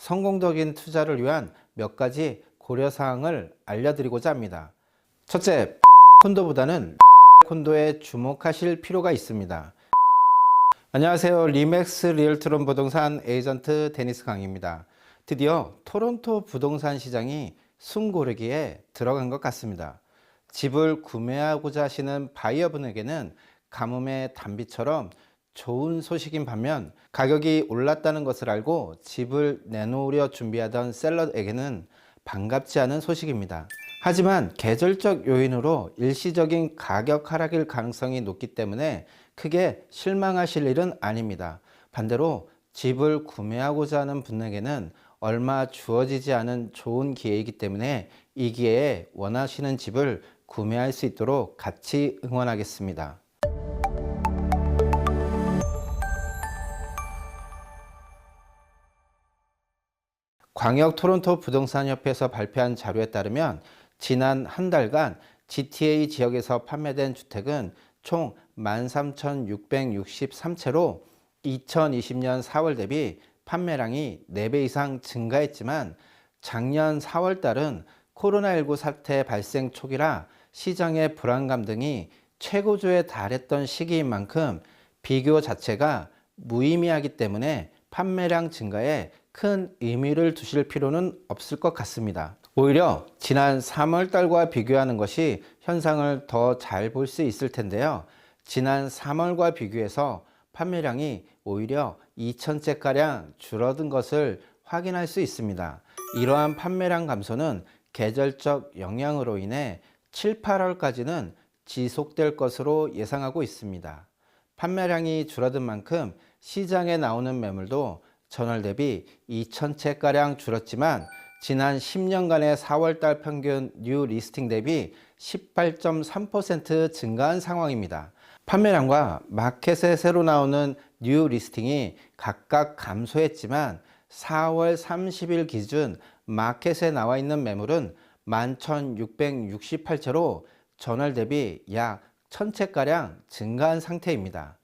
성공적인 투자를 위한 몇 가지 고려사항을 알려드리고자 합니다. 첫째, 콘도보다는 콘도에 주목하실 필요가 있습니다. 안녕하세요. 리맥스 리얼트론 부동산 에이전트 데니스 강입니다. 드디어 토론토 부동산 시장이 숨고르기에 들어간 것 같습니다. 집을 구매하고자 하시는 바이어분에게는 가뭄의 단비처럼 좋은 소식인 반면, 가격이 올랐다는 것을 알고 집을 내놓으려 준비하던 셀러에게는 반갑지 않은 소식입니다. 하지만 계절적 요인으로 일시적인 가격 하락일 가능성이 높기 때문에 크게 실망하실 일은 아닙니다. 반대로 집을 구매하고자 하는 분에게는 얼마 주어지지 않은 좋은 기회이기 때문에 이 기회에 원하시는 집을 구매할 수 있도록 같이 응원하겠습니다. 광역 토론토 부동산협회에서 발표한 자료에 따르면 지난 한 달간 GTA 지역에서 판매된 주택은 총 13,663채로 2020년 4월 대비 판매량이 4배 이상 증가했지만, 작년 4월 달은 코로나19 사태 발생 초기라 시장의 불안감 등이 최고조에 달했던 시기인 만큼 비교 자체가 무의미하기 때문에 판매량 증가에 큰 의미를 두실 필요는 없을 것 같습니다. 오히려 지난 3월 달과 비교하는 것이 현상을 더 잘 볼 수 있을 텐데요. 지난 3월과 비교해서 판매량이 오히려 2,000채가량 줄어든 것을 확인할 수 있습니다. 이러한 판매량 감소는 계절적 영향으로 인해 7, 8월까지는 지속될 것으로 예상하고 있습니다. 판매량이 줄어든 만큼 시장에 나오는 매물도 전월 대비 2,000채가량 줄었지만, 지난 10년간의 4월달 평균 뉴 리스팅 대비 18.3% 증가한 상황입니다. 판매량과 마켓에 새로 나오는 뉴 리스팅이 각각 감소했지만 4월 30일 기준 마켓에 나와 있는 매물은 11,668채로 전월 대비 약 1,000채가량 증가한 상태입니다.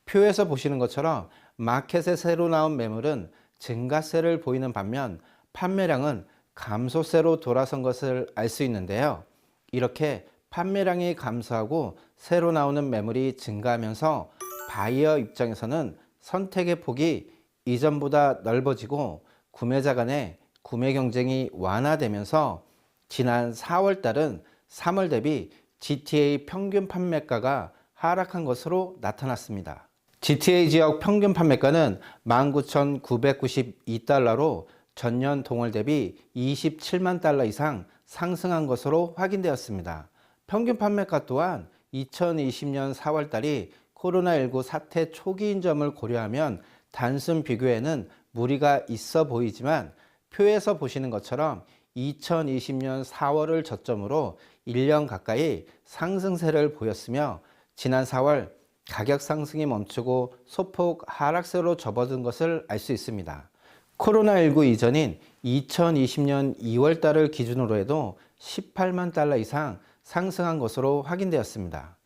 표에서 보시는 것처럼 마켓에 새로 나온 매물은 증가세를 보이는 반면 판매량은 감소세로 돌아선 것을 알 수 있는데요. 이렇게 판매량이 감소하고 새로 나오는 매물이 증가하면서 바이어 입장에서는 선택의 폭이 이전보다 넓어지고 구매자 간의 구매 경쟁이 완화되면서 지난 4월 달은 3월 대비 GTA 평균 판매가가 하락한 것으로 나타났습니다. GTA 지역 평균 판매가는 19,992달러로 전년 동월 대비 27만 달러 이상 상승한 것으로 확인되었습니다. 평균 판매가 또한 2020년 4월 달이 코로나19 사태 초기인 점을 고려하면 단순 비교에는 무리가 있어 보이지만, 표에서 보시는 것처럼 2020년 4월을 저점으로 1년 가까이 상승세를 보였으며, 지난 4월 가격 상승이 멈추고 소폭 하락세로 접어든 것을 알 수 있습니다. 코로나19 이전인 2020년 2월 달을 기준으로 해도 18만 달러 이상 상승한 것으로 확인되었습니다.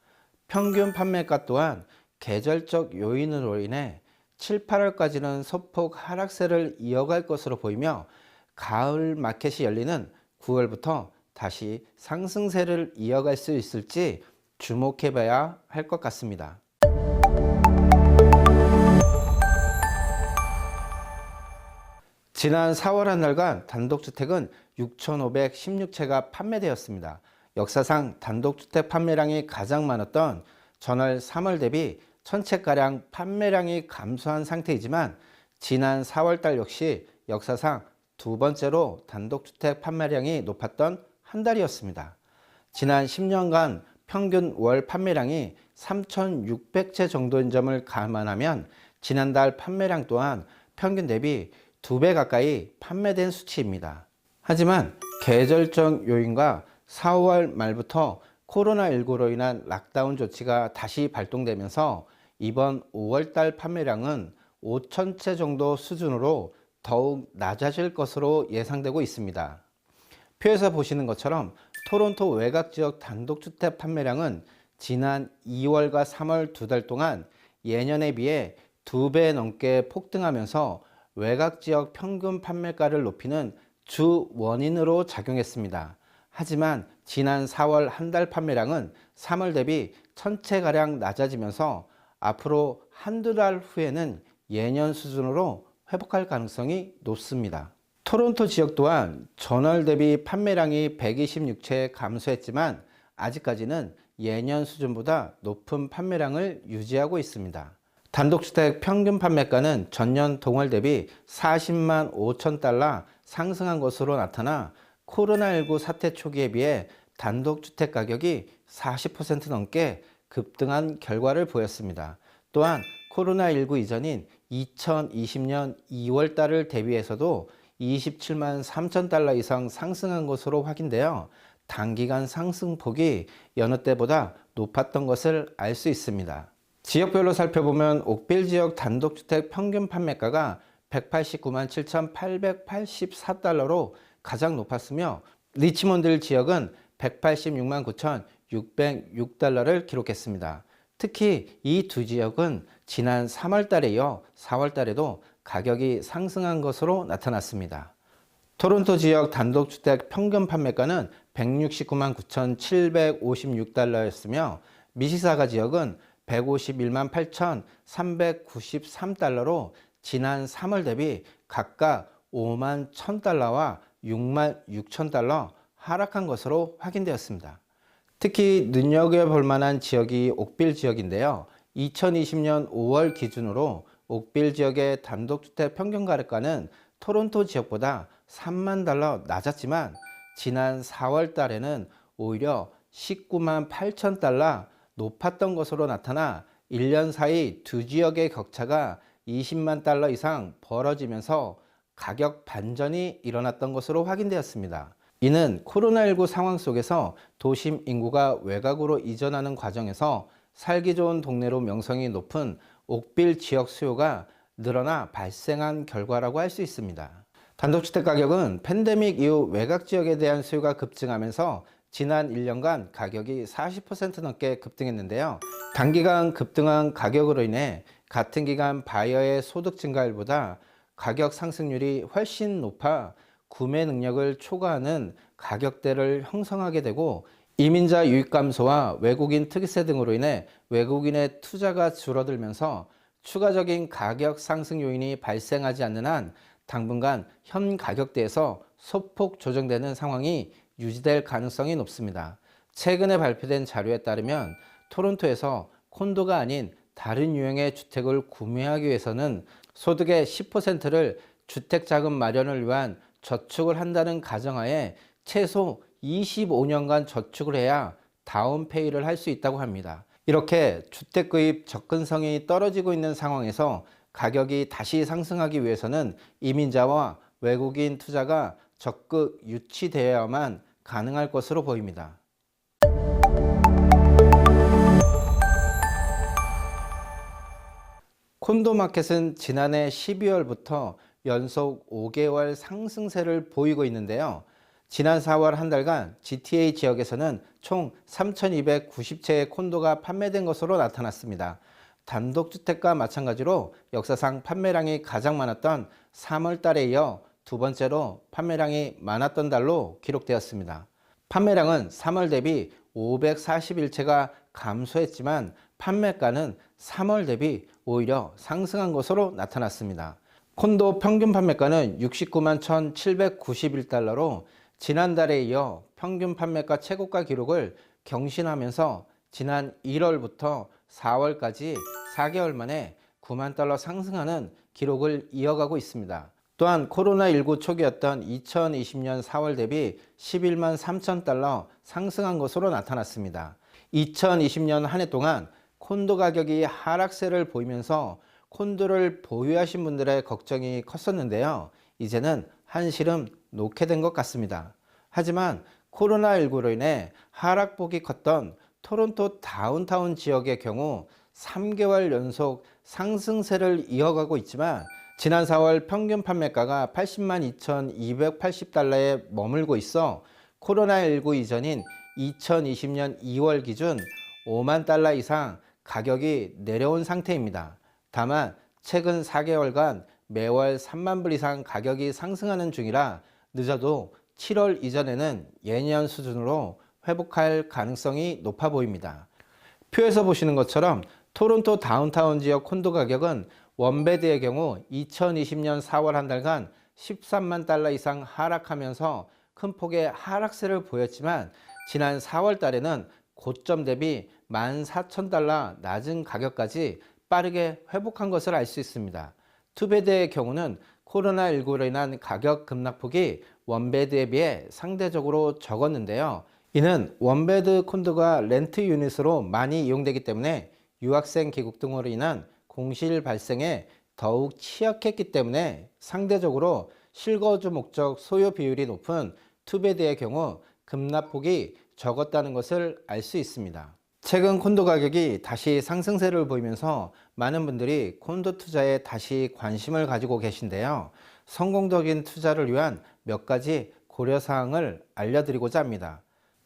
평균 판매가 또한 계절적 요인으로 인해 7, 8월까지는 소폭 하락세를 이어갈 것으로 보이며, 가을 마켓이 열리는 9월부터 다시 상승세를 이어갈 수 있을지 주목해 봐야 할 것 같습니다. 지난 4월 한 달간 단독주택은 6,516채가 판매되었습니다. 역사상 단독주택 판매량이 가장 많았던 전월 3월 대비 1,000채가량 판매량이 감소한 상태이지만, 지난 4월 달 역시 역사상 두 번째로 단독주택 판매량이 높았던 한 달이었습니다. 지난 10년간 평균 월 판매량이 3,600채 정도인 점을 감안하면 지난달 판매량 또한 평균 대비 2배 가까이 판매된 수치입니다. 하지만 계절적 요인과 4월 말부터 코로나19로 인한 락다운 조치가 다시 발동되면서 이번 5월달 판매량은 5,000채 정도 수준으로 더욱 낮아질 것으로 예상되고 있습니다. 표에서 보시는 것처럼 토론토 외곽지역 단독주택 판매량은 지난 2월과 3월 두 달 동안 예년에 비해 2배 넘게 폭등하면서 외곽 지역 평균 판매가를 높이는 주 원인으로 작용했습니다. 하지만 지난 4월 한 달 판매량은 3월 대비 천채가량 낮아지면서 앞으로 한두 달 후에는 예년 수준으로 회복할 가능성이 높습니다. 토론토 지역 또한 전월 대비 판매량이 126채 감소했지만 아직까지는 예년 수준보다 높은 판매량을 유지하고 있습니다. 단독주택 평균 판매가는 전년 동월 대비 40만 5천 달러 상승한 것으로 나타나 코로나19 사태 초기에 비해 단독주택 가격이 40% 넘게 급등한 결과를 보였습니다. 또한 코로나19 이전인 2020년 2월 달을 대비해서도 27만 3천 달러 이상 상승한 것으로 확인되어 단기간 상승폭이 여느 때보다 높았던 것을 알 수 있습니다. 지역별로 살펴보면 옥빌 지역 단독주택 평균 판매가가 189만 7,884달러로 가장 높았으며 리치몬드 지역은 186만 9,606달러를 기록했습니다. 특히 이 두 지역은 지난 3월 달에 이어 4월 달에도 가격이 상승한 것으로 나타났습니다. 토론토 지역 단독주택 평균 판매가는 169만 9,756달러였으며 미시사가 지역은 151만 8,393달러로 지난 3월 대비 각각 5만 1,000달러와 6만 6천 달러 하락한 것으로 확인되었습니다. 특히 눈여겨볼 만한 지역이 옥빌 지역인데요. 2020년 5월 기준으로 옥빌 지역의 단독주택 평균 가격가는 토론토 지역보다 3만 달러 낮았지만 지난 4월 달에는 오히려 19만 8천 달러 높았던 것으로 나타나 1년 사이 두 지역의 격차가 20만 달러 이상 벌어지면서 가격 반전이 일어났던 것으로 확인되었습니다. 이는 코로나19 상황 속에서 도심 인구가 외곽으로 이전하는 과정에서 살기 좋은 동네로 명성이 높은 옥빌 지역 수요가 늘어나 발생한 결과라고 할 수 있습니다. 단독주택 가격은 팬데믹 이후 외곽 지역에 대한 수요가 급증하면서 지난 1년간 가격이 40% 넘게 급등했는데요. 단기간 급등한 가격으로 인해 같은 기간 바이어의 소득 증가율보다 가격 상승률이 훨씬 높아 구매 능력을 초과하는 가격대를 형성하게 되고 이민자 유입 감소와 외국인 특이세 등으로 인해 외국인의 투자가 줄어들면서 추가적인 가격 상승 요인이 발생하지 않는 한 당분간 현 가격대에서 소폭 조정되는 상황이 유지될 가능성이 높습니다. 최근에 발표된 자료에 따르면 토론토에서 콘도가 아닌 다른 유형의 주택을 구매하기 위해서는 소득의 10%를 주택자금 마련을 위한 저축을 한다는 가정하에 최소 25년간 저축을 해야 다운페이를 할 수 있다고 합니다. 이렇게 주택 구입 접근성이 떨어지고 있는 상황에서 가격이 다시 상승하기 위해서는 이민자와 외국인 투자가 적극 유치되어야만 가능할 것으로 보입니다. 콘도 마켓은 지난해 12월부터 연속 5개월 상승세를 보이고 있는데요. 지난 4월 한 달간 GTA 지역에서는 총 3,290채의 콘도가 판매된 것으로 나타났습니다. 단독주택과 마찬가지로 역사상 판매량이 가장 많았던 3월 달에 이어 두 번째로 판매량이 많았던 달로 기록되었습니다. 판매량은 3월 대비 541채가 감소했지만 판매가는 3월 대비 오히려 상승한 것으로 나타났습니다. 콘도 평균 판매가는 69만 1,791달러로 지난달에 이어 평균 판매가 최고가 기록을 경신하면서 지난 1월부터 4월까지 4개월 만에 9만 달러 상승하는 기록을 이어가고 있습니다. 또한 코로나19 초기였던 2020년 4월 대비 11만 3천 달러 상승한 것으로 나타났습니다. 2020년 한 해 동안 콘도 가격이 하락세를 보이면서 콘도를 보유하신 분들의 걱정이 컸었는데요. 이제는 한시름 놓게 된 것 같습니다. 하지만 코로나19로 인해 하락폭이 컸던 토론토 다운타운 지역의 경우 3개월 연속 상승세를 이어가고 있지만 지난 4월 평균 판매가가 80만 2,280달러에 머물고 있어 코로나19 이전인 2020년 2월 기준 5만 달러 이상 가격이 내려온 상태입니다. 다만 최근 4개월간 매월 3만 불 이상 가격이 상승하는 중이라 늦어도 7월 이전에는 예년 수준으로 회복할 가능성이 높아 보입니다. 표에서 보시는 것처럼 토론토 다운타운 지역 콘도 가격은 원베드의 경우 2020년 4월 한 달간 13만 달러 이상 하락하면서 큰 폭의 하락세를 보였지만 지난 4월 달에는 고점 대비 14,000달러 낮은 가격까지 빠르게 회복한 것을 알 수 있습니다. 투베드의 경우는 코로나19로 인한 가격 급락폭이 원베드에 비해 상대적으로 적었는데요. 이는 원베드 콘도가 렌트 유닛으로 많이 이용되기 때문에 유학생 귀국 등으로 인한 공실 발생에 더욱 취약했기 때문에 상대적으로 실거주 목적 소요 비율이 높은 투베드의 경우 급락폭이 적었다는 것을 알 수 있습니다. 최근 콘도 가격이 다시 상승세를 보이면서 많은 분들이 콘도 투자에 다시 관심을 가지고 계신데요. 성공적인 투자를 위한 몇 가지 고려사항을 알려드리고자 합니다.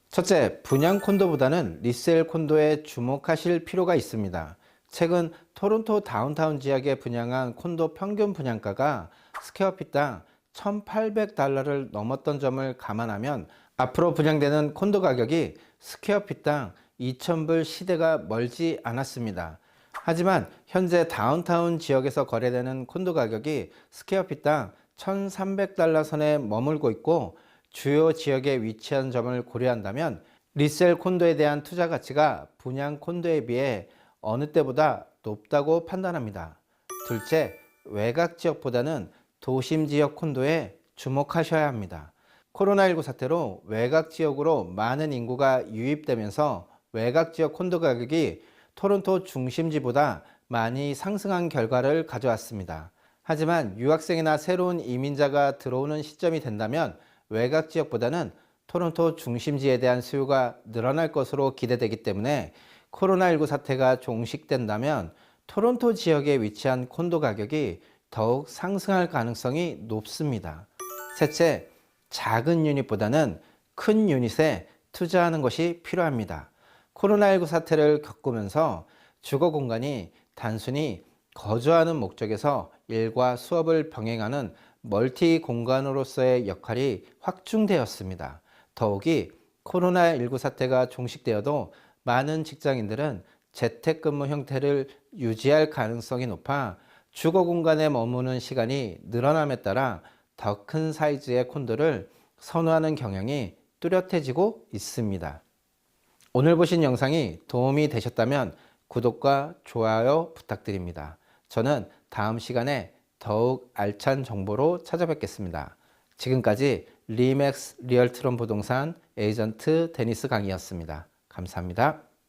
첫째, 분양 콘도보다는 리셀 콘도에 주목하실 필요가 있습니다. 최근 토론토 다운타운 지역에 분양한 콘도 평균 분양가가 스퀘어핏당 1,800달러를 넘었던 점을 감안하면 앞으로 분양되는 콘도 가격이 스퀘어핏당 2,000불 시대가 멀지 않았습니다. 하지만 현재 다운타운 지역에서 거래되는 콘도 가격이 스퀘어핏당 1,300달러 선에 머물고 있고 주요 지역에 위치한 점을 고려한다면 리셀 콘도에 대한 투자 가치가 분양 콘도에 비해 어느 때보다 높다고 판단합니다. 둘째, 외곽 지역보다는 도심 지역 콘도에 주목하셔야 합니다. 코로나19 사태로 외곽 지역으로 많은 인구가 유입되면서 외곽 지역 콘도 가격이 토론토 중심지보다 많이 상승한 결과를 가져왔습니다. 하지만 유학생이나 새로운 이민자가 들어오는 시점이 된다면 외곽 지역보다는 토론토 중심지에 대한 수요가 늘어날 것으로 기대되기 때문에 코로나19 사태가 종식된다면 토론토 지역에 위치한 콘도 가격이 더욱 상승할 가능성이 높습니다. 셋째, 작은 유닛보다는 큰 유닛에 투자하는 것이 필요합니다. 코로나19 사태를 겪으면서 주거 공간이 단순히 거주하는 목적에서 일과 수업을 병행하는 멀티 공간으로서의 역할이 확충되었습니다. 더욱이 코로나19 사태가 종식되어도 많은 직장인들은 재택근무 형태를 유지할 가능성이 높아 주거 공간에 머무는 시간이 늘어남에 따라 더 큰 사이즈의 콘도를 선호하는 경향이 뚜렷해지고 있습니다. 오늘 보신 영상이 도움이 되셨다면 구독과 좋아요 부탁드립니다. 저는 다음 시간에 더욱 알찬 정보로 찾아뵙겠습니다. 지금까지 리맥스 리얼트론 부동산 에이전트 데니스 강이었습니다. 감사합니다.